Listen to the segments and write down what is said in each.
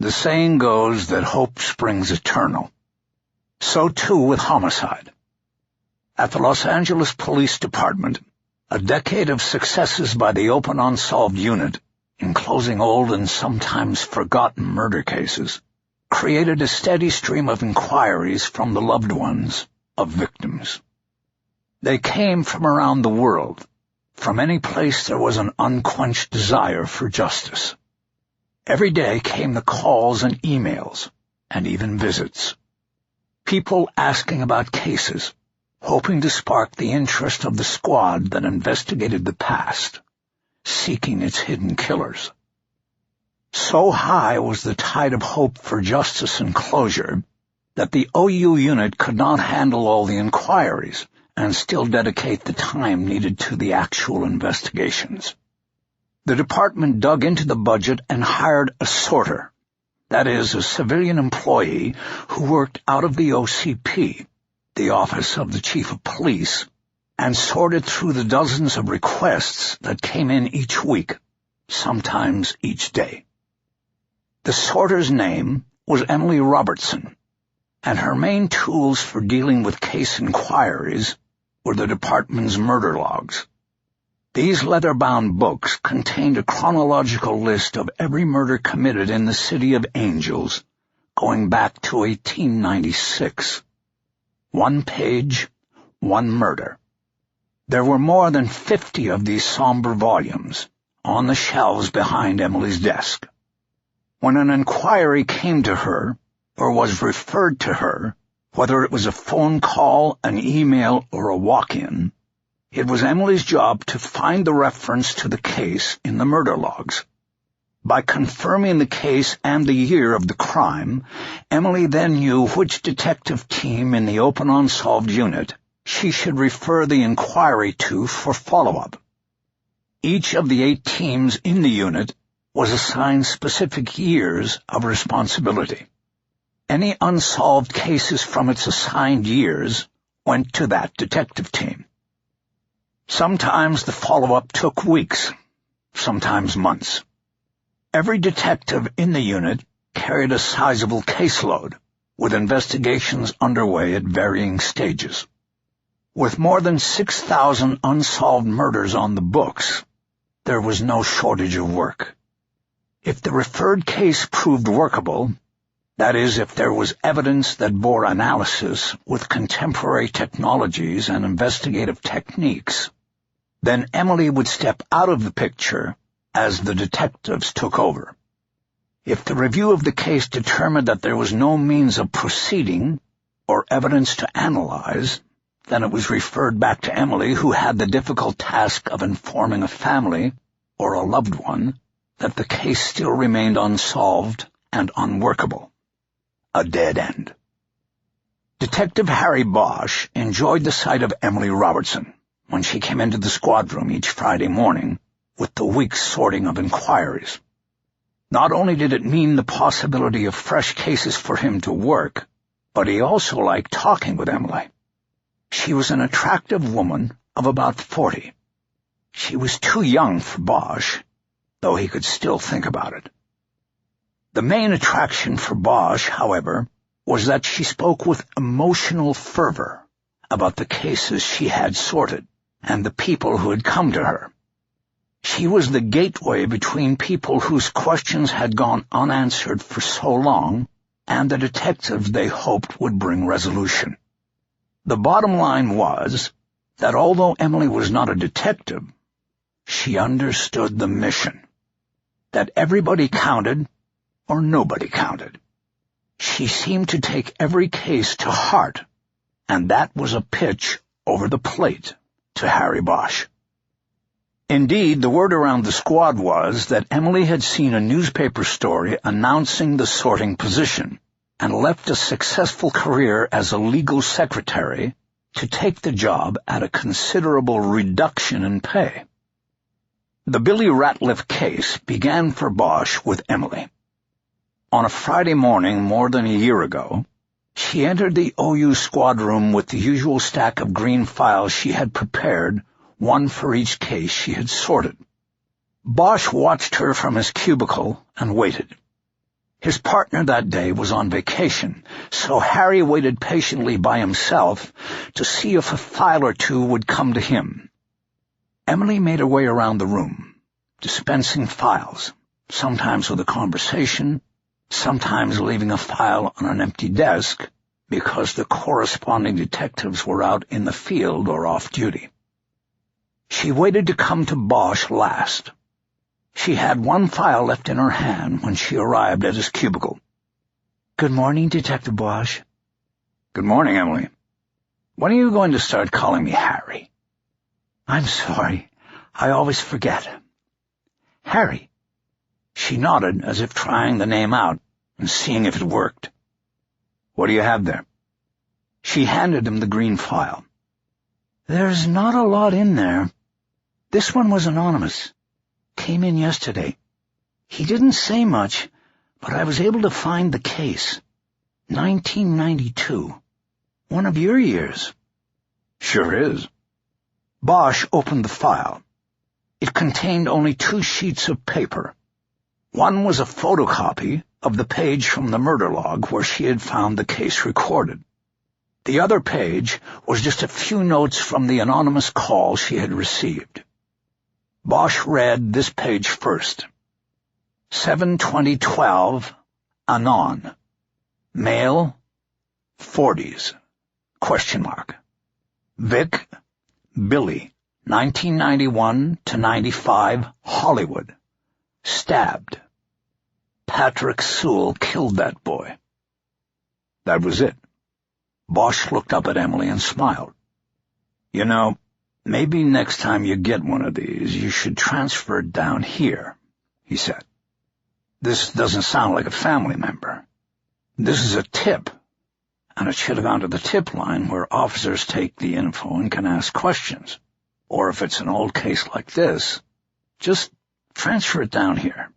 The saying goes that hope springs eternal. So too with homicide. At the Los Angeles Police Department, a decade of successes by the Open Unsolved unit in closing old and sometimes forgotten murder cases created a steady stream of inquiries from the loved ones of victims. They came from around the world, from any place there was an unquenched desire for justice. Every day came the calls and emails, and even visits. People asking about cases, hoping to spark the interest of the squad that investigated the past, seeking its hidden killers. So high was the tide of hope for justice and closure that the OU unit could not handle all the inquiries and still dedicate the time needed to the actual investigations. The department dug into the budget and hired a sorter, that is, a civilian employee who worked out of the OCP, the Office of the Chief of Police, and sorted through the dozens of requests that came in each week, sometimes each day. The sorter's name was Emily Robertson, and her main tools for dealing with case inquiries were the department's murder logs. These leather-bound books contained a chronological list of every murder committed in the City of Angels, going back to 1896. One page, one murder. There were more than 50 of these somber volumes on the shelves behind Emily's desk. When an inquiry came to her, or was referred to her, whether it was a phone call, an email, or a walk-in, it was Emily's job to find the reference to the case in the murder logs. By confirming the case and the year of the crime, Emily then knew which detective team in the Open Unsolved unit she should refer the inquiry to for follow-up. Each of the 8 teams in the unit was assigned specific years of responsibility. Any unsolved cases from its assigned years went to that detective team. Sometimes the follow-up took weeks, sometimes months. Every detective in the unit carried a sizable caseload, with investigations underway at varying stages. With more than 6,000 unsolved murders on the books, there was no shortage of work. If the referred case proved workable, that is, if there was evidence that bore analysis with contemporary technologies and investigative techniques, then Emily would step out of the picture as the detectives took over. If the review of the case determined that there was no means of proceeding or evidence to analyze, then it was referred back to Emily, who had the difficult task of informing a family or a loved one that the case still remained unsolved and unworkable. A dead end. Detective Harry Bosch enjoyed the sight of Emily Robertson when she came into the squad room each Friday morning with the week's sorting of inquiries. Not only did it mean the possibility of fresh cases for him to work, but he also liked talking with Emily. She was an attractive woman of about 40. She was too young for Bosch, though he could still think about it. The main attraction for Bosch, however, was that she spoke with emotional fervor about the cases she had sorted and the people who had come to her. She was the gateway between people whose questions had gone unanswered for so long and the detectives they hoped would bring resolution. The bottom line was that although Emily was not a detective, she understood the mission. That everybody counted or nobody counted. She seemed to take every case to heart, and that was a pitch over the plate to Harry Bosch. Indeed, the word around the squad was that Emily had seen a newspaper story announcing the sorting position and left a successful career as a legal secretary to take the job at a considerable reduction in pay. The Billy Ratliff case began for Bosch with Emily. On a Friday morning more than a year ago, she entered the OU squad room with the usual stack of green files she had prepared, one for each case she had sorted. Bosch watched her from his cubicle and waited. His partner that day was on vacation, so Harry waited patiently by himself to see if a file or two would come to him. Emily made her way around the room, dispensing files, sometimes with a conversation, sometimes leaving a file on an empty desk because the corresponding detectives were out in the field or off duty. She waited to come to Bosch last. She had one file left in her hand when she arrived at his cubicle. "Good morning, Detective Bosch." "Good morning, Emily. When are you going to start calling me Harry?" "I'm sorry. I always forget. Harry." She nodded as if trying the name out and seeing if it worked. "What do you have there?" She handed him the green file. "There's not a lot in there. This one was anonymous. Came in yesterday. He didn't say much, but I was able to find the case. 1992. One of your years." "Sure is." Bosch opened the file. It contained only 2 sheets of paper. One was a photocopy of the page from the murder log where she had found the case recorded. The other page was just a few notes from the anonymous call she had received. Bosch read this page first. 7/20/12, Anon. Male, 40s, ? Vic, Billy, 1991 to 95, Hollywood. Stabbed. Patrick Sewell killed that boy. That was it. Bosch looked up at Emily and smiled. "You know, maybe next time you get one of these, you should transfer it down here," he said. "This doesn't sound like a family member. This is a tip, and it should have gone to the tip line where officers take the info and can ask questions. Or if it's an old case like this, just transfer it down here."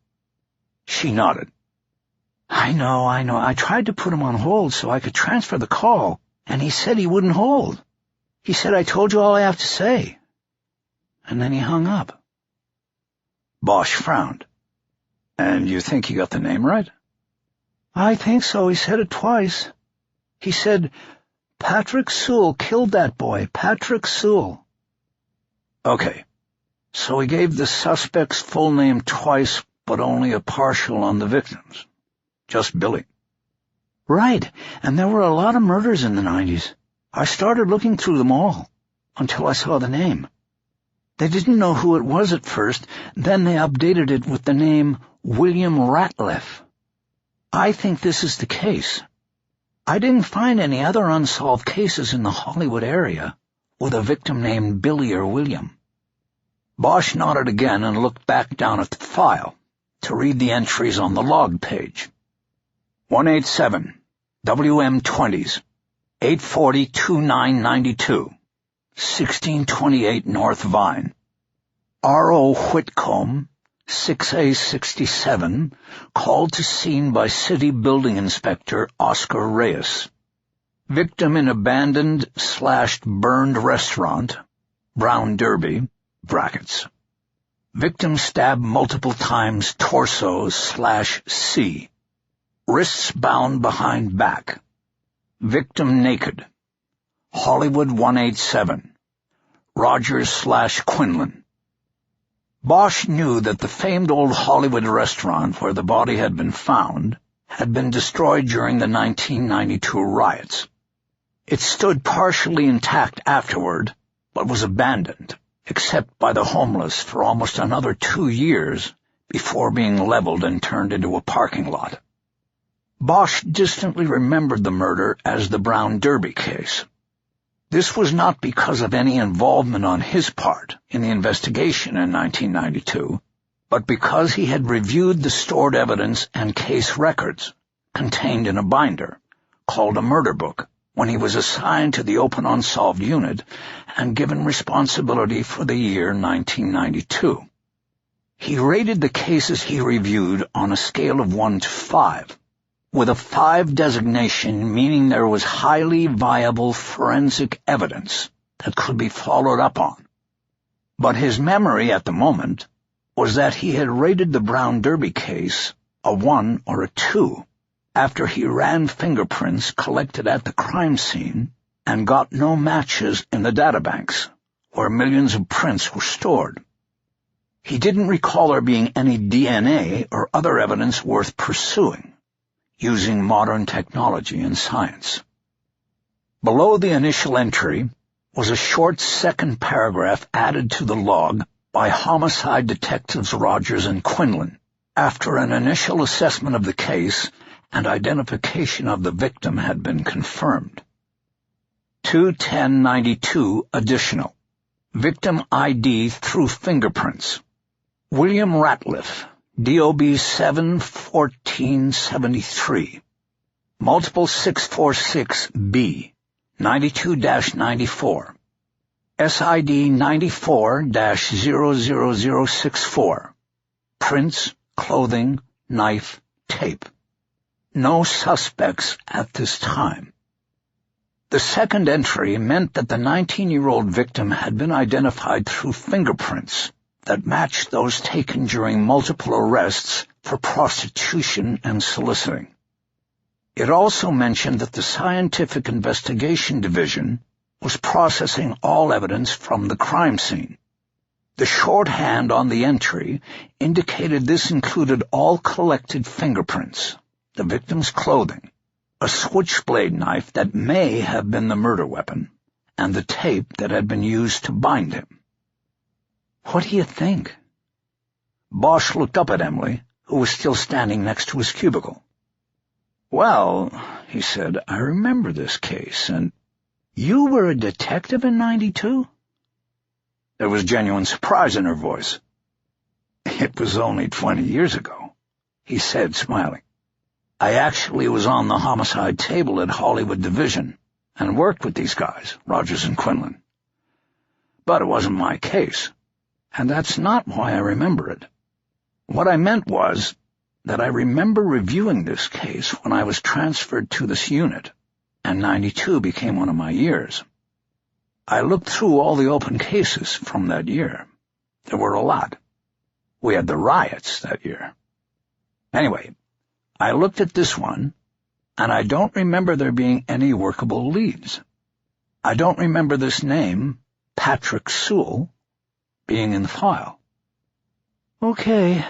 She nodded. I know. I tried to put him on hold so I could transfer the call, and he said he wouldn't hold. He said, "I told you all I have to say." And then he hung up." Bosch frowned. "And you think you got the name right?" "I think so. He said it twice. He said, 'Patrick Sewell killed that boy, Patrick Sewell.'" "Okay. So he gave the suspect's full name twice, but only a partial on the victims. Just Billy." "Right, and there were a lot of murders in the 90s. I started looking through them all, until I saw the name. They didn't know who it was at first, then they updated it with the name William Ratliff. I think this is the case. I didn't find any other unsolved cases in the Hollywood area with a victim named Billy or William." Bosch nodded again and looked back down at the file to read the entries on the log page. 187, WM20s, 840-2992, 1628 North Vine. R.O. Whitcomb, 6A67, called to scene by City Building Inspector Oscar Reyes. Victim in abandoned/burned restaurant, Brown Derby, brackets. Victim stabbed multiple times torso/C. Wrists bound behind back. Victim naked. Hollywood 187. Rogers/Quinlan. Bosch knew that the famed old Hollywood restaurant where the body had been found had been destroyed during the 1992 riots. It stood partially intact afterward, but was abandoned, except by the homeless, for almost another 2 years before being leveled and turned into a parking lot. Bosch distantly remembered the murder as the Brown Derby case. This was not because of any involvement on his part in the investigation in 1992, but because he had reviewed the stored evidence and case records contained in a binder called a murder book when he was assigned to the Open Unsolved unit and given responsibility for the year 1992. He rated the cases he reviewed on a scale of 1 to 5, with a 5 designation meaning there was highly viable forensic evidence that could be followed up on. But his memory at the moment was that he had rated the Brown Derby case a 1 or a 2, after he ran fingerprints collected at the crime scene and got no matches in the databanks, where millions of prints were stored. He didn't recall there being any DNA or other evidence worth pursuing, using modern technology and science. Below the initial entry was a short second paragraph added to the log by homicide detectives Rogers and Quinlan, after an initial assessment of the case and identification of the victim had been confirmed. 2-10-92 additional. Victim ID through fingerprints. William Ratliff, DOB 7-1473. Multiple 646B, 92-94. SID 94-00064. Prints, clothing, knife, tape. No suspects at this time. The second entry meant that the 19-year-old victim had been identified through fingerprints that matched those taken during multiple arrests for prostitution and soliciting. It also mentioned that the Scientific Investigation Division was processing all evidence from the crime scene. The shorthand on the entry indicated this included all collected fingerprints, the victim's clothing, a switchblade knife that may have been the murder weapon, and the tape that had been used to bind him. "What do you think?" Bosch looked up at Emily, who was still standing next to his cubicle. "Well," he said, "I remember this case, and you were a detective in 92? There was genuine surprise in her voice. "It was only 20 years ago," he said, smiling. "I actually was on the homicide table at Hollywood Division and worked with these guys, Rogers and Quinlan. But it wasn't my case, and that's not why I remember it. What I meant was that I remember reviewing this case when I was transferred to this unit, and 92 became one of my years. I looked through all the open cases from that year. There were a lot. We had the riots that year. Anyway, I looked at this one, and I don't remember there being any workable leads. I don't remember this name, Patrick Sewell, being in the file." "Okay.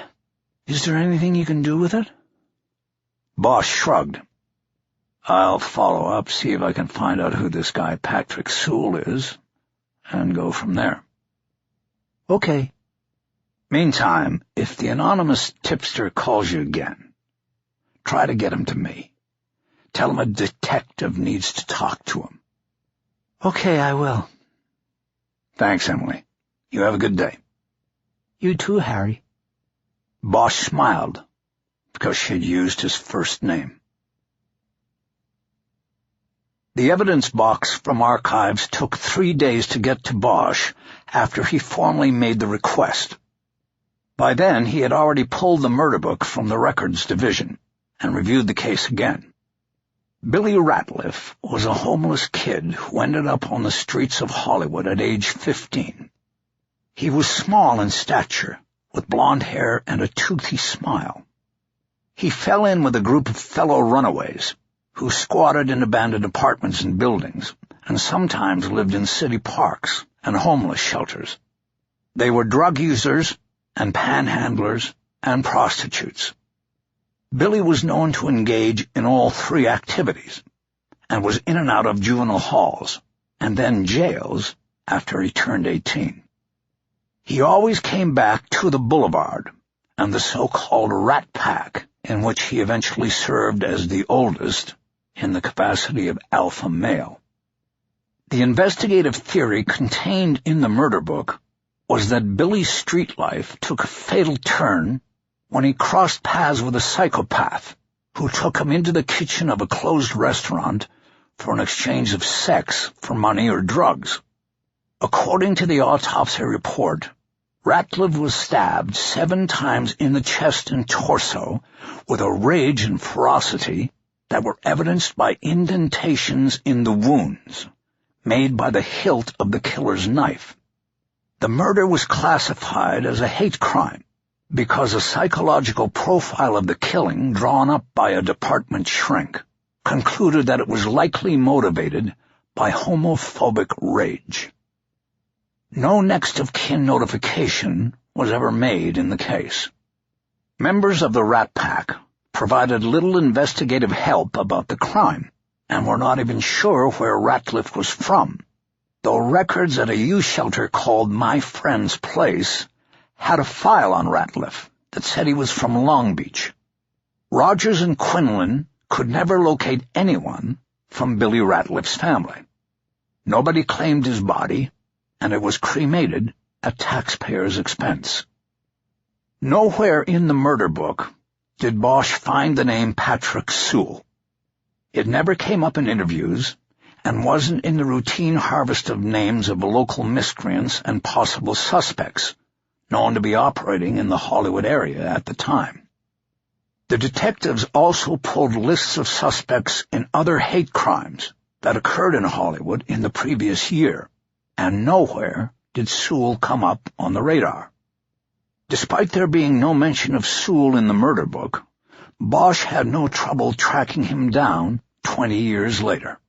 Is there anything you can do with it?" Bosch shrugged. "I'll follow up, see if I can find out who this guy Patrick Sewell is, and go from there." "Okay. Meantime, if the anonymous tipster calls you again, try to get him to me. Tell him a detective needs to talk to him." "Okay, I will." "Thanks, Emily. You have a good day." "You too, Harry." Bosch smiled, because she had used his first name. The evidence box from archives took 3 days to get to Bosch after he formally made the request. By then, he had already pulled the murder book from the records division and reviewed the case again. Billy Ratliff was a homeless kid who ended up on the streets of Hollywood at age 15. He was small in stature, with blonde hair and a toothy smile. He fell in with a group of fellow runaways who squatted in abandoned apartments and buildings, and sometimes lived in city parks and homeless shelters. They were drug users and panhandlers and prostitutes. Billy was known to engage in all three activities, and was in and out of juvenile halls, and then jails after he turned 18. He always came back to the boulevard and the so-called Rat Pack, in which he eventually served as the oldest in the capacity of alpha male. The investigative theory contained in the murder book was that Billy's street life took a fatal turn when he crossed paths with a psychopath who took him into the kitchen of a closed restaurant for an exchange of sex for money or drugs. According to the autopsy report, Ratliff was stabbed 7 times in the chest and torso with a rage and ferocity that were evidenced by indentations in the wounds made by the hilt of the killer's knife. The murder was classified as a hate crime because a psychological profile of the killing drawn up by a department shrink concluded that it was likely motivated by homophobic rage. No next-of-kin notification was ever made in the case. Members of the Rat Pack provided little investigative help about the crime, and were not even sure where Ratliff was from, though records at a youth shelter called My Friend's Place had a file on Ratliff that said he was from Long Beach. Rogers and Quinlan could never locate anyone from Billy Ratliff's family. Nobody claimed his body, and it was cremated at taxpayers' expense. Nowhere in the murder book did Bosch find the name Patrick Sewell. It never came up in interviews and wasn't in the routine harvest of names of local miscreants and possible suspects known to be operating in the Hollywood area at the time. The detectives also pulled lists of suspects in other hate crimes that occurred in Hollywood in the previous year, and nowhere did Sewell come up on the radar. Despite there being no mention of Sewell in the murder book, Bosch had no trouble tracking him down 20 years later.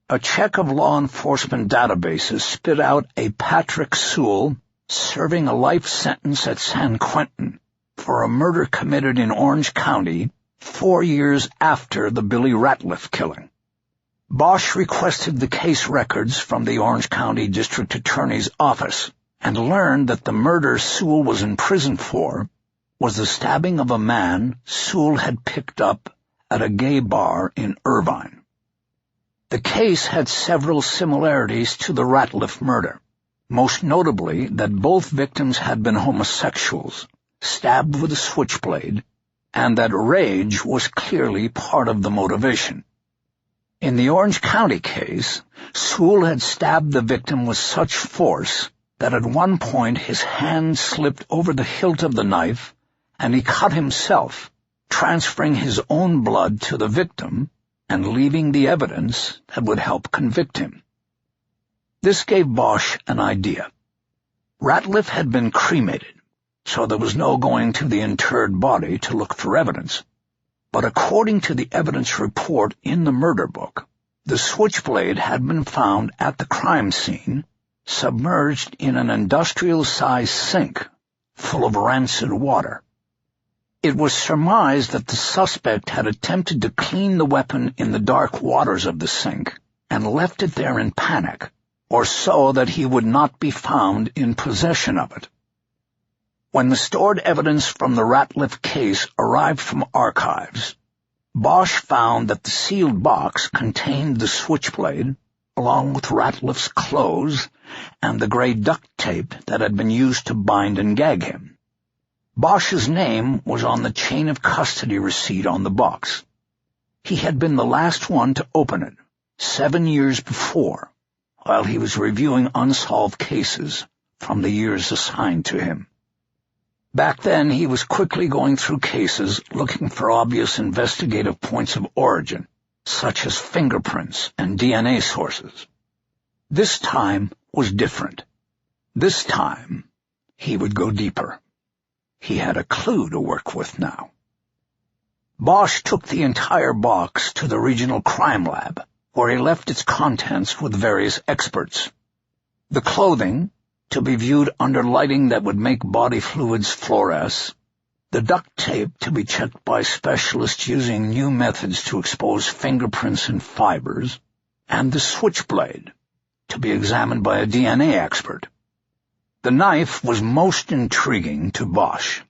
A check of law enforcement databases spit out a Patrick Sewell serving a life sentence at San Quentin for a murder committed in Orange County 4 years after the Billy Ratliff killing. Bosch requested the case records from the Orange County District Attorney's office and learned that the murder Sewell was in prison for was the stabbing of a man Sewell had picked up at a gay bar in Irvine. The case had several similarities to the Ratliff murder, most notably that both victims had been homosexuals, stabbed with a switchblade, and that rage was clearly part of the motivation. In the Orange County case, Sewell had stabbed the victim with such force that at one point his hand slipped over the hilt of the knife, and he cut himself, transferring his own blood to the victim and leaving the evidence that would help convict him. This gave Bosch an idea. Ratliff had been cremated, so there was no going to the interred body to look for evidence. But according to the evidence report in the murder book, the switchblade had been found at the crime scene, submerged in an industrial-sized sink full of rancid water. It was surmised that the suspect had attempted to clean the weapon in the dark waters of the sink and left it there in panic, or so that he would not be found in possession of it. When the stored evidence from the Ratliff case arrived from archives, Bosch found that the sealed box contained the switchblade, along with Ratliff's clothes and the gray duct tape that had been used to bind and gag him. Bosch's name was on the chain of custody receipt on the box. He had been the last one to open it 7 years before, while he was reviewing unsolved cases from the years assigned to him. Back then, he was quickly going through cases looking for obvious investigative points of origin, such as fingerprints and DNA sources. This time was different. This time, he would go deeper. He had a clue to work with now. Bosch took the entire box to the regional crime lab, where he left its contents with various experts. The clothing, to be viewed under lighting that would make body fluids fluoresce, the duct tape to be checked by specialists using new methods to expose fingerprints and fibers, and the switchblade, to be examined by a DNA expert. The knife was most intriguing to Bosch.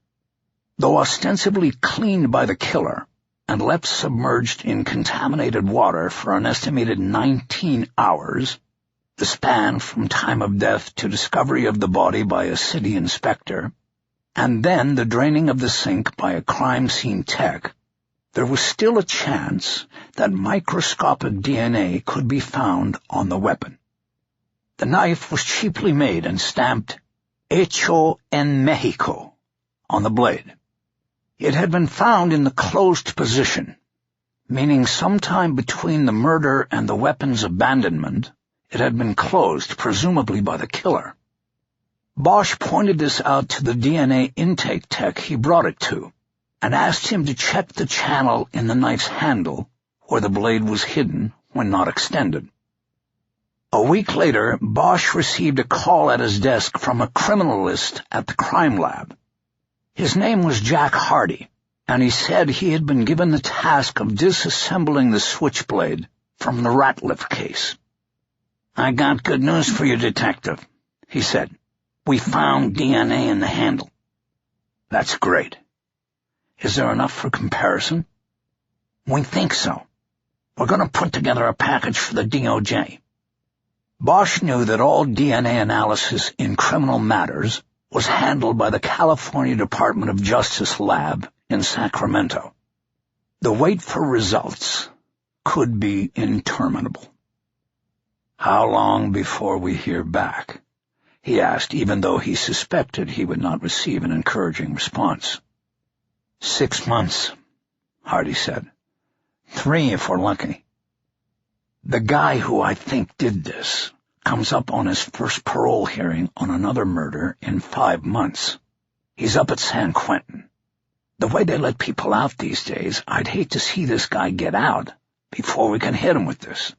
Though ostensibly cleaned by the killer and left submerged in contaminated water for an estimated 19 hours, the span from time of death to discovery of the body by a city inspector, and then the draining of the sink by a crime scene tech, there was still a chance that microscopic DNA could be found on the weapon. The knife was cheaply made and stamped Hecho en Mexico on the blade. It had been found in the closed position, meaning sometime between the murder and the weapon's abandonment, it had been closed, presumably by the killer. Bosch pointed this out to the DNA intake tech he brought it to, and asked him to check the channel in the knife's handle where the blade was hidden when not extended. A week later, Bosch received a call at his desk from a criminalist at the crime lab. His name was Jack Hardy, and he said he had been given the task of disassembling the Switchblade from the Ratliff case. "I got good news for you, Detective," he said. "We found DNA in the handle." "That's great. Is there enough for comparison?" "We think so. We're going to put together a package for the DOJ." Bosch knew that all DNA analysis in criminal matters was handled by the California Department of Justice lab in Sacramento. The wait for results could be interminable. "How long before we hear back?" he asked, even though he suspected he would not receive an encouraging response. 6 months, Hardy said. 3 if we're lucky. "The guy who I think did this comes up on his first parole hearing on another murder in 5 months. He's up at San Quentin. The way they let people out these days, I'd hate to see this guy get out before we can hit him with this."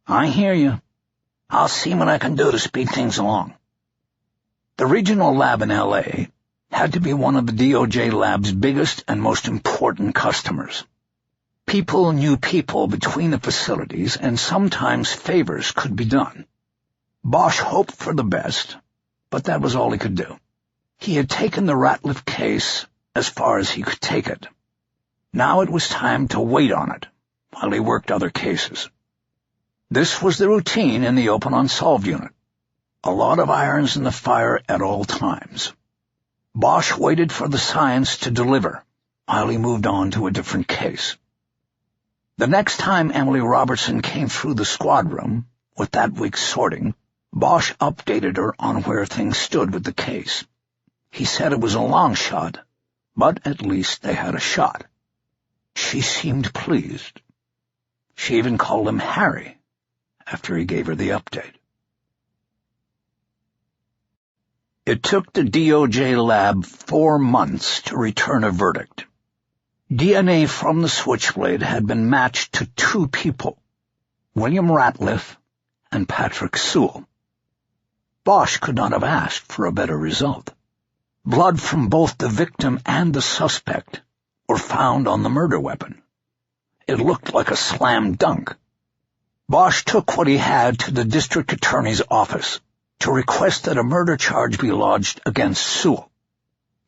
"I hear you. I'll see what I can do to speed things along." The regional lab in L.A. had to be one of the DOJ lab's biggest and most important customers. People knew people between the facilities, and sometimes favors could be done. Bosch hoped for the best, but that was all he could do. He had taken the Ratliff case as far as he could take it. Now it was time to wait on it while he worked other cases. This was the routine in the open unsolved unit. A lot of irons in the fire at all times. Bosch waited for the science to deliver while he moved on to a different case. The next time Emily Robertson came through the squad room with that week's sorting, Bosch updated her on where things stood with the case. He said it was a long shot, but at least they had a shot. She seemed pleased. She even called him Harry after he gave her the update. It took the DOJ lab 4 months to return a verdict. DNA from the Switchblade had been matched to 2 people, William Ratliff and Patrick Sewell. Bosch could not have asked for a better result. Blood from both the victim and the suspect were found on the murder weapon. It looked like a slam dunk. Bosch took what he had to the district attorney's office to request that a murder charge be lodged against Sewell.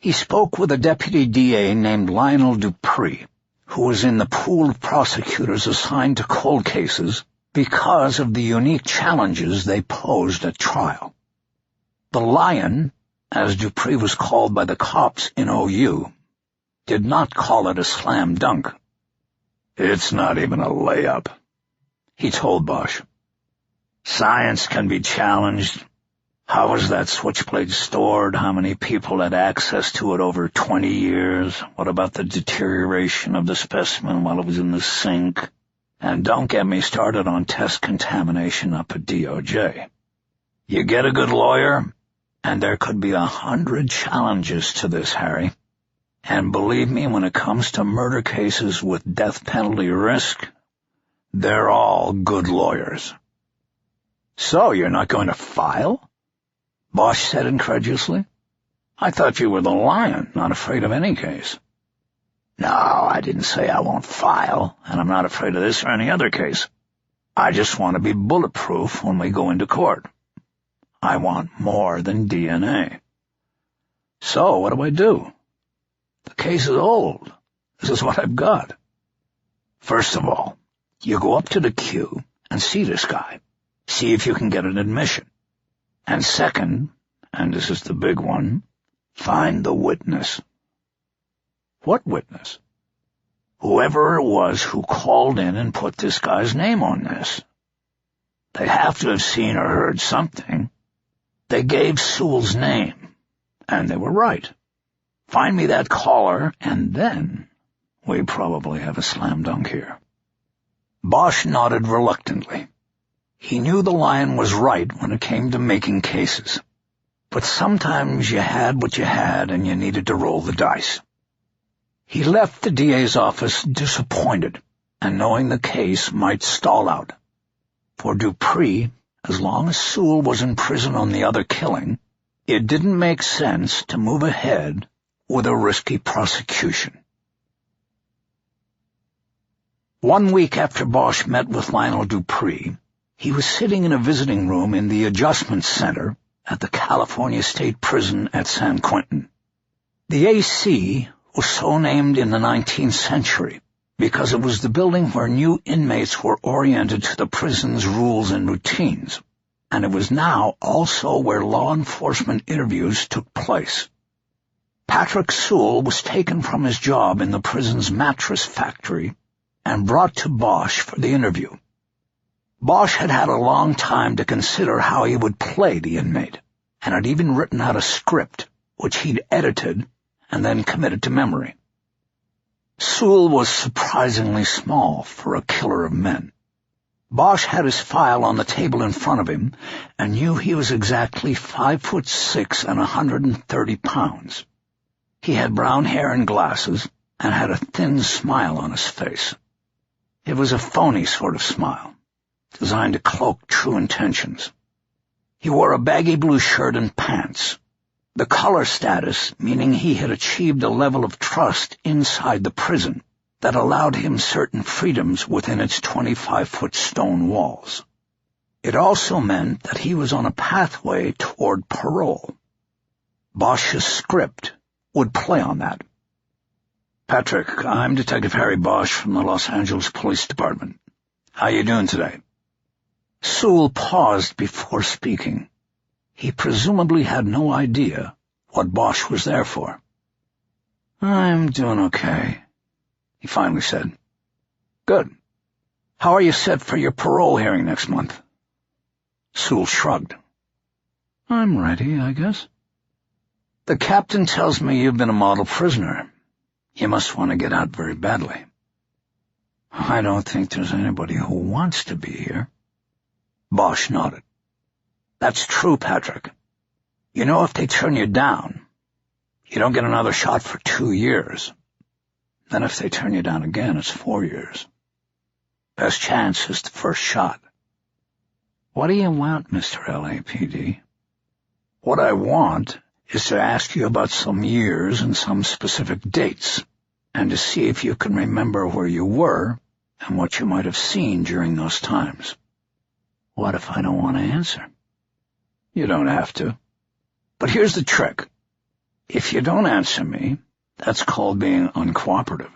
He spoke with a deputy DA named Lionel Dupree, who was in the pool of prosecutors assigned to cold cases because of the unique challenges they posed at trial. The Lion, as Dupree was called by the cops in OU, did not call it a slam dunk. "It's not even a layup," he told Bosch. "Science can be challenged. How was that Switchblade stored? How many people had access to it over 20 years? What about the deterioration of the specimen while it was in the sink? And don't get me started on test contamination up at DOJ. You get a good lawyer, and there could be 100 challenges to this, Harry. And believe me, when it comes to murder cases with death penalty risk, they're all good lawyers." "So you're not going to file?" Bosch said incredulously. "I thought you were the Lion, not afraid of any case." "No, I didn't say I won't file, and I'm not afraid of this or any other case. I just want to be bulletproof when we go into court. I want more than DNA." "So what do I do? The case is old. This is what I've got." "First of all, you go up to the queue and see this guy. See if you can get an admission. And second, and this is the big one, find the witness." "What witness?" "Whoever it was who called in and put this guy's name on this. They have to have seen or heard something. They gave Sewell's name, and they were right. Find me that caller, and then we probably have a slam dunk here." Bosch nodded reluctantly. He knew the Lion was right when it came to making cases. but sometimes you had what you had and you needed to roll the dice. He left the DA's office disappointed and knowing the case might stall out. For Dupree, as long as Sewell was in prison on the other killing, it didn't make sense to move ahead with a risky prosecution. 1 week after Bosch met with Lionel Dupree, he was sitting in a visiting room in the Adjustment Center at the California State Prison at San Quentin. The AC was so named in the 19th century because it was the building where new inmates were oriented to the prison's rules and routines, and it was now also where law enforcement interviews took place. Patrick Sewell was taken from his job in the prison's mattress factory and brought to Bosch for the interview. Bosch had had a long time to consider how he would play the inmate, and had even written out a script, which he'd edited and then committed to memory. Sewell was surprisingly small for a killer of men. Bosch had his file on the table in front of him and knew he was exactly 5'6" and 130 pounds. He had brown hair and glasses and had a thin smile on his face. It was a phony sort of smile, designed to cloak true intentions. He wore a baggy blue shirt and pants, the color status meaning he had achieved a level of trust inside the prison that allowed him certain freedoms within its 25-foot stone walls. It also meant that he was on a pathway toward parole. Bosch's script would play on that. "Patrick, I'm Detective Harry Bosch from the Los Angeles Police Department. How you doing today?" Sewell paused before speaking. He presumably had no idea what Bosch was there for. "I'm doing okay," he finally said. "Good. How are you set for your parole hearing next month?" Sewell shrugged. "I'm ready, I guess." "The captain tells me you've been a model prisoner. You must want to get out very badly." "I don't think there's anybody who wants to be here." Bosch nodded. "That's true, Patrick. You know if they turn you down, you don't get another shot for 2 years. Then if they turn you down again, it's 4 years. Best chance is the first shot." "What do you want, Mr. LAPD?" "What I want is to ask you about some years and some specific dates, and to see if you can remember where you were and what you might have seen during those times." "What if I don't want to answer?" "You don't have to. But here's the trick. If you don't answer me, that's called being uncooperative,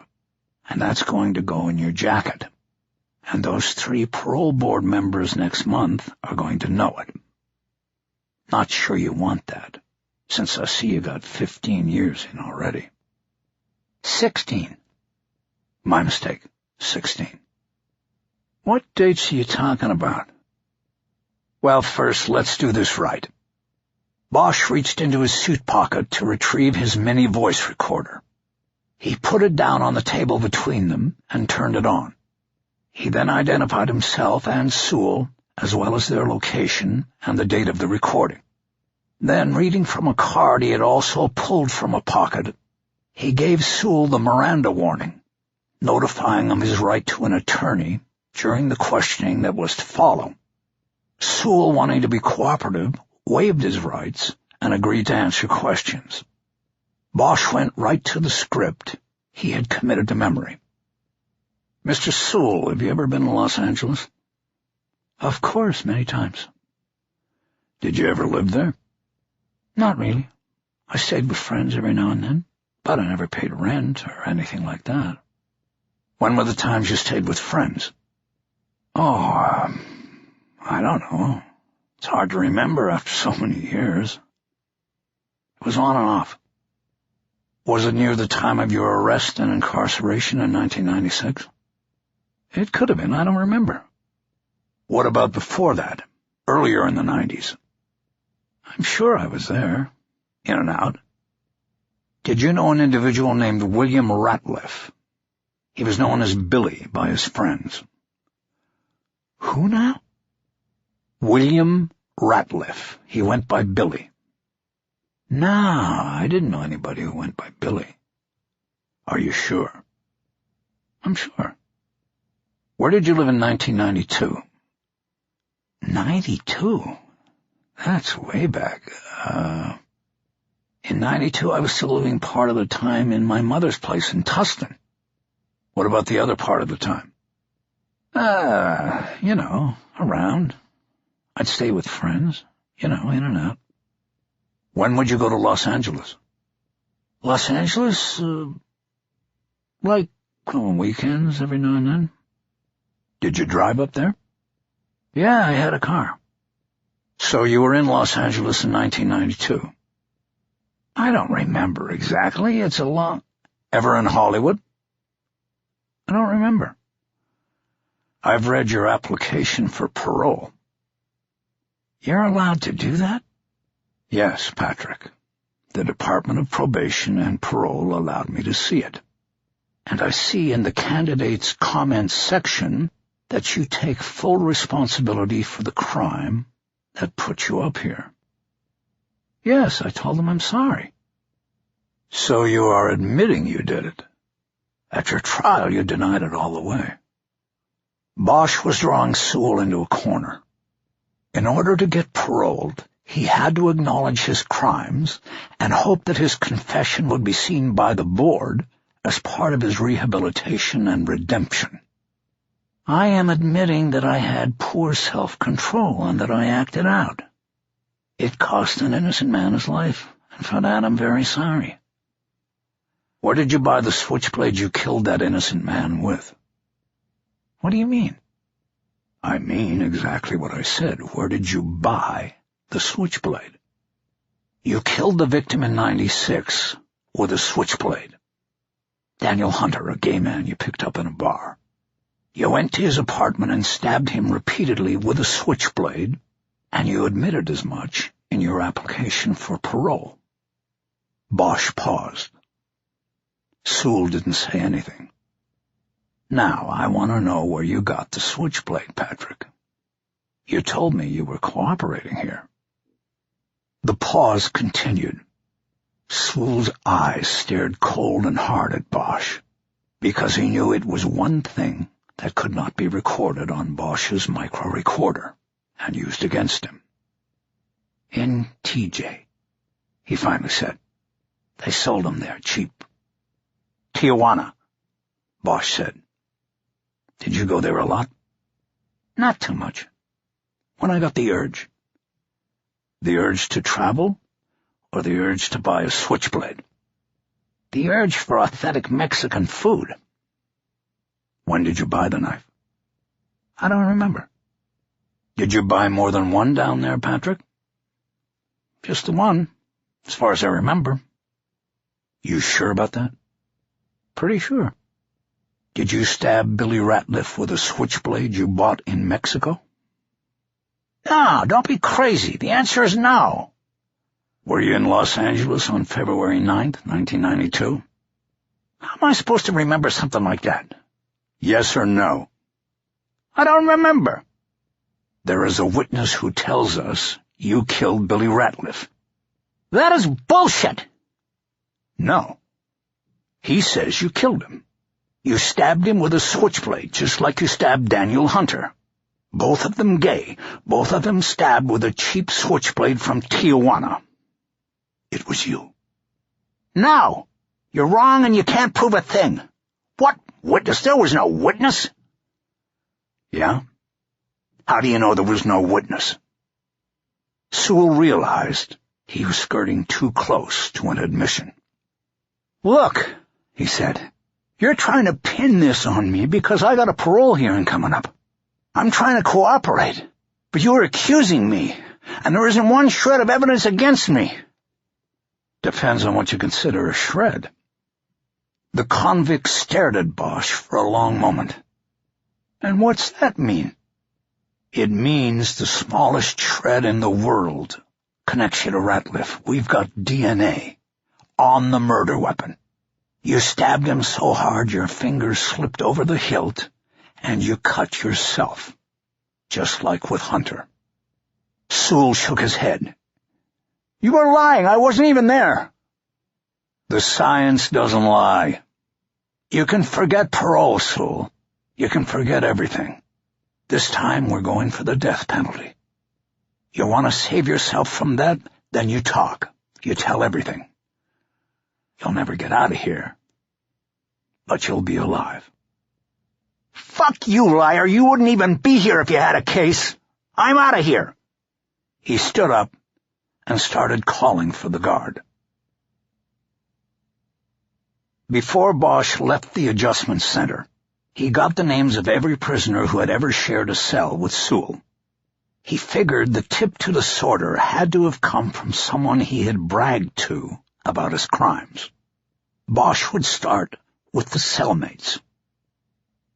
and that's going to go in your jacket. And those 3 parole board members next month are going to know it. Not sure you want that, since I see you got 15 years in already." 16. "My mistake. 16. "What dates are you talking about?" "Well, first, let's do this right." Bosch reached into his suit pocket to retrieve his mini voice recorder. He put it down on the table between them and turned it on. He then identified himself and Sewell, as well as their location and the date of the recording. Then, reading from a card he had also pulled from a pocket, he gave Sewell the Miranda warning, notifying him his right to an attorney during the questioning that was to follow. Sewell, wanting to be cooperative, waived his rights and agreed to answer questions. Bosch went right to the script he had committed to memory. "Mr. Sewell, have you ever been to Los Angeles?" "Of course, many times." "Did you ever live there?" "Not really. I stayed with friends every now and then, but I never paid rent or anything like that." "When were the times you stayed with friends?" "Oh, I don't know. It's hard to remember after so many years. It was on and off." "Was it near the time of your arrest and incarceration in 1996? "It could have been. I don't remember." "What about before that, earlier in the 90s? "I'm sure I was there, in and out." "Did you know an individual named William Ratliff? He was known as Billy by his friends." "Who now?" "William Ratliff. He went by Billy." No, I didn't know anybody who went by Billy. Are you sure? I'm sure. Where did you live in 1992? 92? That's way back. In 92, I was still living part of the time in my mother's place in Tustin. What about the other part of the time? Around. I'd stay with friends, in and out. When would you go to Los Angeles? Los Angeles, on weekends every now and then. Did you drive up there? Yeah, I had a car. So you were in Los Angeles in 1992. I don't remember exactly. It's a long... Ever in Hollywood? I don't remember. I've read your application for parole. You're allowed to do that? Yes, Patrick. The Department of Probation and Parole allowed me to see it. And I see in the candidates' comments section that you take full responsibility for the crime that put you up here. Yes, I told them I'm sorry. So you are admitting you did it. At your trial, you denied it all the way. Bosch was drawing Sewell into a corner. In order to get paroled, he had to acknowledge his crimes and hope that his confession would be seen by the board as part of his rehabilitation and redemption. I am admitting that I had poor self-control and that I acted out. It cost an innocent man his life, and for that I'm very sorry. Where did you buy the switchblade you killed that innocent man with? What do you mean? I mean exactly what I said. Where did you buy the switchblade? You killed the victim in 96 with a switchblade. Daniel Hunter, a gay man you picked up in a bar. You went to his apartment and stabbed him repeatedly with a switchblade, and you admitted as much in your application for parole. Bosch paused. Sewell didn't say anything. Now, I want to know where you got the switchblade, Patrick. You told me you were cooperating here. The pause continued. Sewell's eyes stared cold and hard at Bosch, because he knew it was one thing that could not be recorded on Bosch's micro-recorder and used against him. In TJ, he finally said. They sold them there cheap. Tijuana, Bosch said. Did you go there a lot? Not too much. When I got the urge. The urge to travel, or the urge to buy a switchblade? The urge for authentic Mexican food. When did you buy the knife? I don't remember. Did you buy more than one down there, Patrick? Just the one, as far as I remember. You sure about that? Pretty sure. Did you stab Billy Ratliff with a switchblade you bought in Mexico? No, don't be crazy. The answer is no. Were you in Los Angeles on February 9th, 1992? How am I supposed to remember something like that? Yes or no? I don't remember. There is a witness who tells us you killed Billy Ratliff. That is bullshit. No. He says you killed him. You stabbed him with a switchblade, just like you stabbed Daniel Hunter. Both of them gay, both of them stabbed with a cheap switchblade from Tijuana. It was you. No, you're wrong and you can't prove a thing. What witness? There was no witness. Yeah? How do you know there was no witness? Sewell realized he was skirting too close to an admission. Look, he said, you're trying to pin this on me because I got a parole hearing coming up. I'm trying to cooperate, but you're accusing me, and there isn't one shred of evidence against me. Depends on what you consider a shred. The convict stared at Bosch for a long moment. And what's that mean? It means the smallest shred in the world connects you to Ratliff. We've got DNA on the murder weapon. You stabbed him so hard your fingers slipped over the hilt, and you cut yourself, just like with Hunter. Sewell shook his head. You were lying. I wasn't even there. The science doesn't lie. You can forget parole, Sewell. You can forget everything. This time we're going for the death penalty. You want to save yourself from that? Then you talk. You tell everything. You'll never get out of here. But you'll be alive. Fuck you, liar. You wouldn't even be here if you had a case. I'm out of here. He stood up and started calling for the guard. Before Bosch left the adjustment center, he got the names of every prisoner who had ever shared a cell with Sewell. He figured the tip to the sorter had to have come from someone he had bragged to about his crimes. Bosch would start with the cellmates.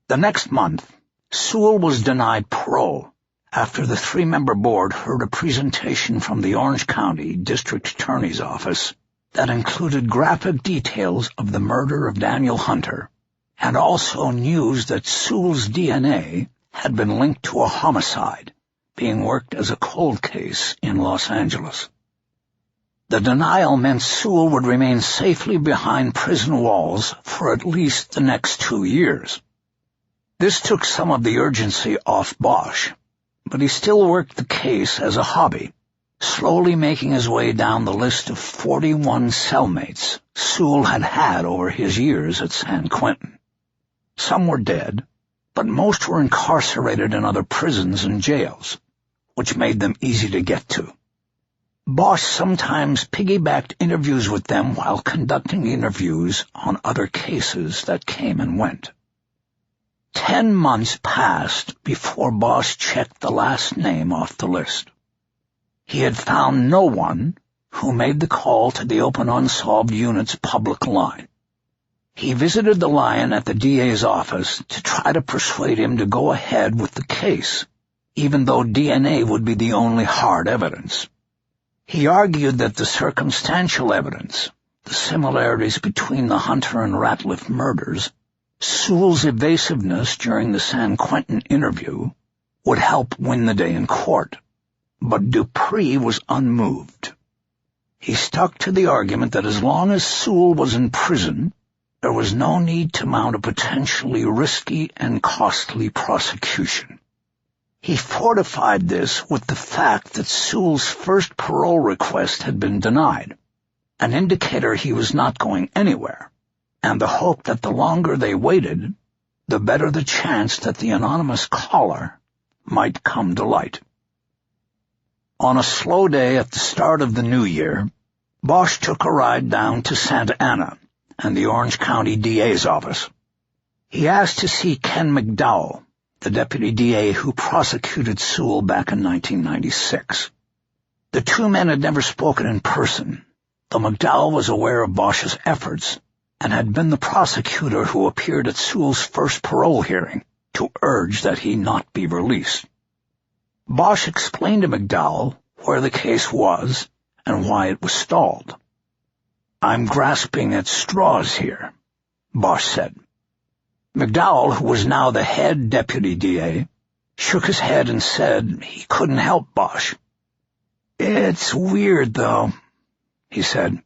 The next month, Sewell was denied parole after the three-member board heard a presentation from the Orange County District Attorney's Office that included graphic details of the murder of Daniel Hunter and also news that Sewell's DNA had been linked to a homicide being worked as a cold case in Los Angeles. The denial meant Sewell would remain safely behind prison walls for at least the next 2 years. This took some of the urgency off Bosch, but he still worked the case as a hobby, slowly making his way down the list of 41 cellmates Sewell had had over his years at San Quentin. Some were dead, but most were incarcerated in other prisons and jails, which made them easy to get to. Bosch sometimes piggybacked interviews with them while conducting interviews on other cases that came and went. 10 months passed before Bosch checked the last name off the list. He had found no one who made the call to the open unsolved unit's public line. He visited the lion at the DA's office to try to persuade him to go ahead with the case, even though DNA would be the only hard evidence. He argued that the circumstantial evidence, the similarities between the Hunter and Ratliff murders, Sewell's evasiveness during the San Quentin interview, would help win the day in court. But Dupree was unmoved. He stuck to the argument that as long as Sewell was in prison, there was no need to mount a potentially risky and costly prosecution. He fortified this with the fact that Sewell's first parole request had been denied, an indicator he was not going anywhere, and the hope that the longer they waited, the better the chance that the anonymous caller might come to light. On a slow day at the start of the new year, Bosch took a ride down to Santa Ana and the Orange County DA's office. He asked to see Ken McDowell, the deputy DA who prosecuted Sewell back in 1996. The two men had never spoken in person, though McDowell was aware of Bosch's efforts and had been the prosecutor who appeared at Sewell's first parole hearing to urge that he not be released. Bosch explained to McDowell where the case was and why it was stalled. "I'm grasping at straws here," Bosch said. McDowell, who was now the head deputy DA, shook his head and said he couldn't help Bosch. "It's weird, though," he said.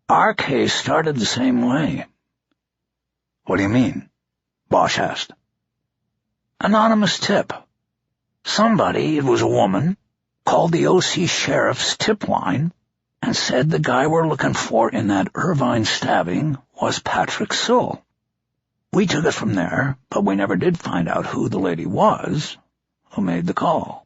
"Our case started the same way." "What do you mean?" Bosch asked. "Anonymous tip. Somebody, it was a woman, called the OC Sheriff's tip line and said the guy we're looking for in that Irvine stabbing was Patrick Sewell. We took it from there, but we never did find out who the lady was who made the call."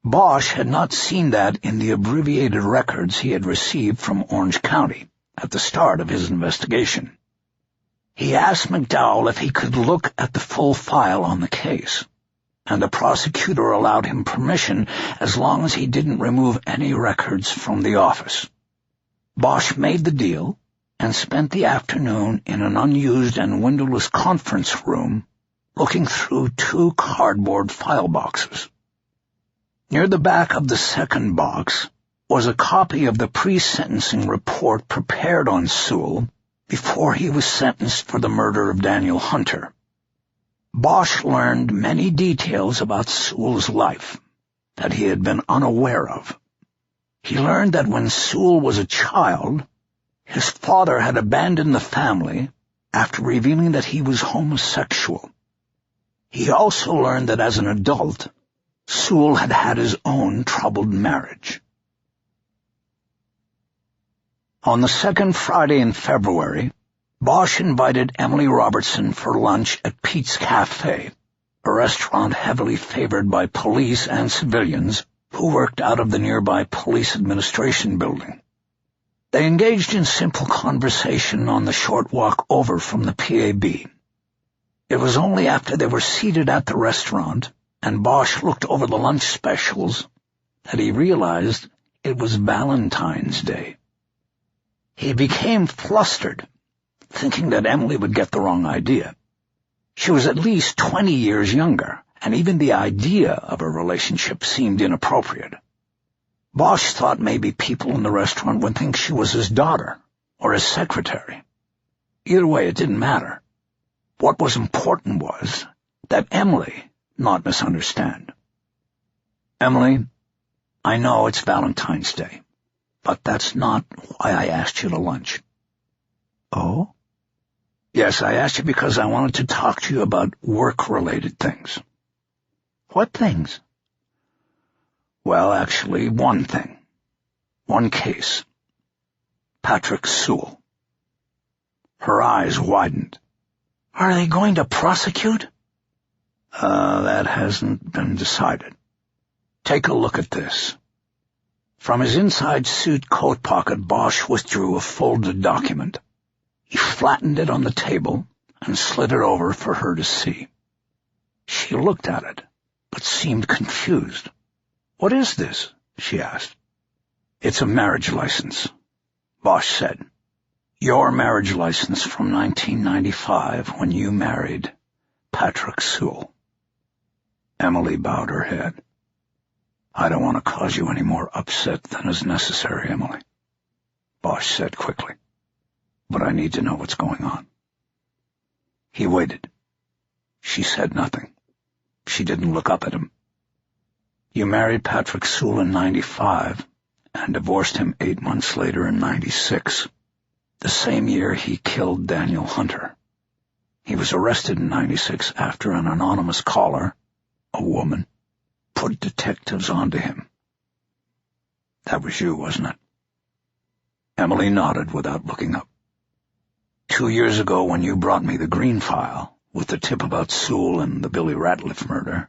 Bosch had not seen that in the abbreviated records he had received from Orange County at the start of his investigation. He asked McDowell if he could look at the full file on the case, and the prosecutor allowed him permission as long as he didn't remove any records from the office. Bosch made the deal and spent the afternoon in an unused and windowless conference room looking through 2 cardboard file boxes. Near the back of the second box was a copy of the pre-sentencing report prepared on Sewell before he was sentenced for the murder of Daniel Hunter. Bosch learned many details about Sewell's life that he had been unaware of. He learned that when Sewell was a child, his father had abandoned the family after revealing that he was homosexual. He also learned that as an adult, Sewell had had his own troubled marriage. On the second Friday in February, Bosch invited Emily Robertson for lunch at Pete's Cafe, a restaurant heavily favored by police and civilians who worked out of the nearby police administration building. They engaged in simple conversation on the short walk over from the PAB. It was only after they were seated at the restaurant and Bosch looked over the lunch specials that he realized it was Valentine's Day. He became flustered, thinking that Emily would get the wrong idea. She was at least 20 years younger, and even the idea of a relationship seemed inappropriate. Bosch thought maybe people in the restaurant would think she was his daughter or his secretary. Either way, it didn't matter. What was important was that Emily not misunderstand. "Emily, I know it's Valentine's Day, but that's not why I asked you to lunch." "Oh?" "Yes, I asked you because I wanted to talk to you about work-related things." "What things?" "Well, actually, one thing. One case. Patrick Sewell." Her eyes widened. "Are they going to prosecute?" That hasn't been decided. Take a look at this." From his inside suit coat pocket, Bosch withdrew a folded document. He flattened it on the table and slid it over for her to see. She looked at it, but seemed confused. "What is this?" she asked. "It's a marriage license," Bosch said. "Your marriage license from 1995 when you married Patrick Sewell." Emily bowed her head. "I don't want to cause you any more upset than is necessary, Emily," Bosch said quickly. "But I need to know what's going on." He waited. She said nothing. She didn't look up at him. "You married Patrick Sewell in 95 and divorced him 8 months later in 96, the same year he killed Daniel Hunter. He was arrested in 96 after an anonymous caller, a woman, put detectives onto him. That was you, wasn't it?" Emily nodded without looking up. 2 years ago, when you brought me the green file with the tip about Sewell and the Billy Ratliff murder,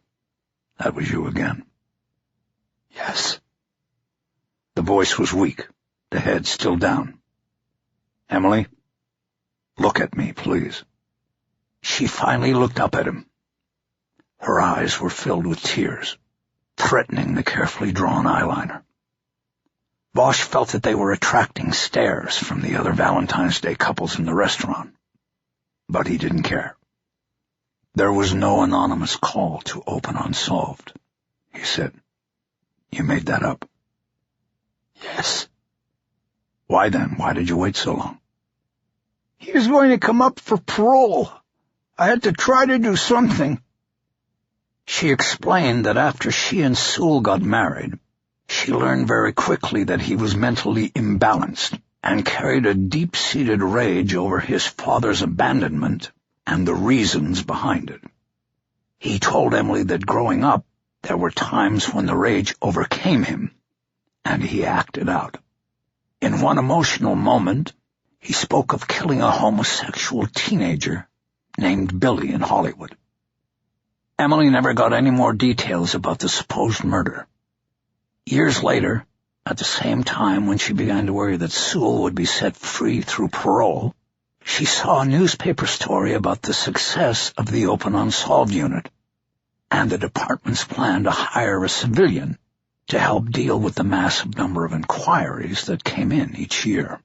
that was you again." "Yes." The voice was weak, the head still down. "Emily, look at me, please." She finally looked up at him. Her eyes were filled with tears, threatening the carefully drawn eyeliner. Bosch felt that they were attracting stares from the other Valentine's Day couples in the restaurant, but he didn't care. "There was no anonymous call to open Unsolved," he said. "You made that up." "Yes." "Why then? Why did you wait so long?" "He was going to come up for parole. I had to try to do something." She explained that after she and Sewell got married, she learned very quickly that he was mentally imbalanced and carried a deep-seated rage over his father's abandonment and the reasons behind it. He told Emily that growing up, there were times when the rage overcame him, and he acted out. In one emotional moment, he spoke of killing a homosexual teenager named Billy in Hollywood. Emily never got any more details about the supposed murder. Years later, at the same time when she began to worry that Sewell would be set free through parole, she saw a newspaper story about the success of the Open Unsolved unit and the department's plan to hire a civilian to help deal with the massive number of inquiries that came in each year.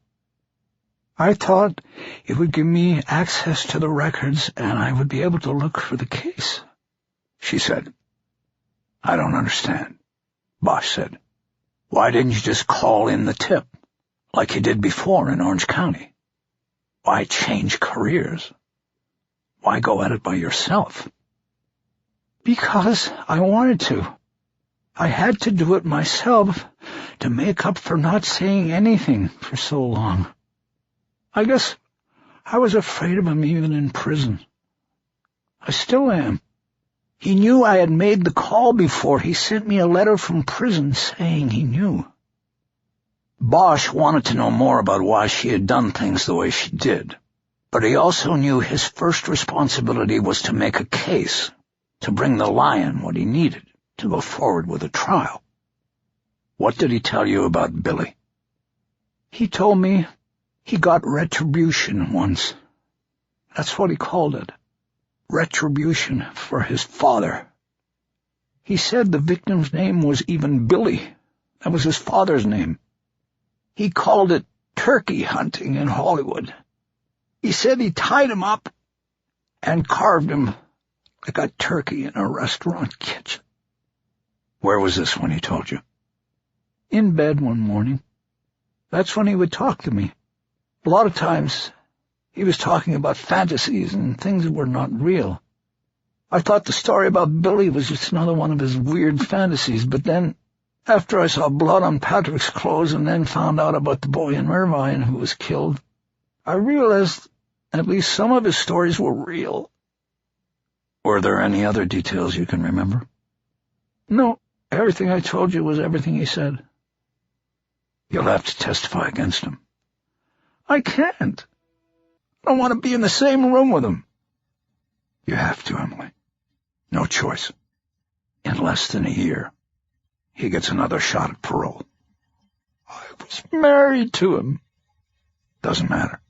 "I thought it would give me access to the records and I would be able to look for the case," she said. "I don't understand," Bosch said. "Why didn't you just call in the tip, like you did before in Orange County? Why change careers? Why go at it by yourself?" "Because I wanted to. I had to do it myself to make up for not saying anything for so long. I guess I was afraid of him even in prison. I still am. He knew I had made the call before. He sent me a letter from prison saying he knew. Bosch wanted to know more about why she had done things the way she did, but he also knew his first responsibility was to make a case, to bring the lion what he needed to go forward with a trial. What did he tell you about Billy? He told me he got retribution once. That's what he called it. Retribution for his father. He said the victim's name was even Billy. That was his father's name. He called it turkey hunting in Hollywood. He said he tied him up and carved him like a turkey in a restaurant kitchen. Where was this when he told you? In bed one morning. That's when he would talk to me. A lot of times he was talking about fantasies and things that were not real. I thought the story about Billy was just another one of his weird fantasies, but then, after I saw blood on Patrick's clothes and then found out about the boy in Irvine who was killed, I realized at least some of his stories were real. Were there any other details you can remember? No, everything I told you was everything he said. You'll have to testify against him. I can't. I don't want to be in the same room with him. You have to, Emily. No choice. In less than a year, he gets another shot at parole. I was married to him. Doesn't matter.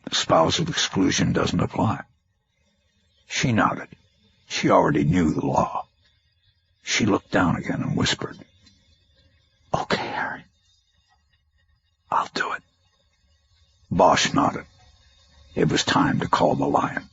The spousal exclusion doesn't apply. She nodded. She already knew the law. She looked down again and whispered, "Okay, Harry. I'll do it." Bosch nodded. It was time to call the lion.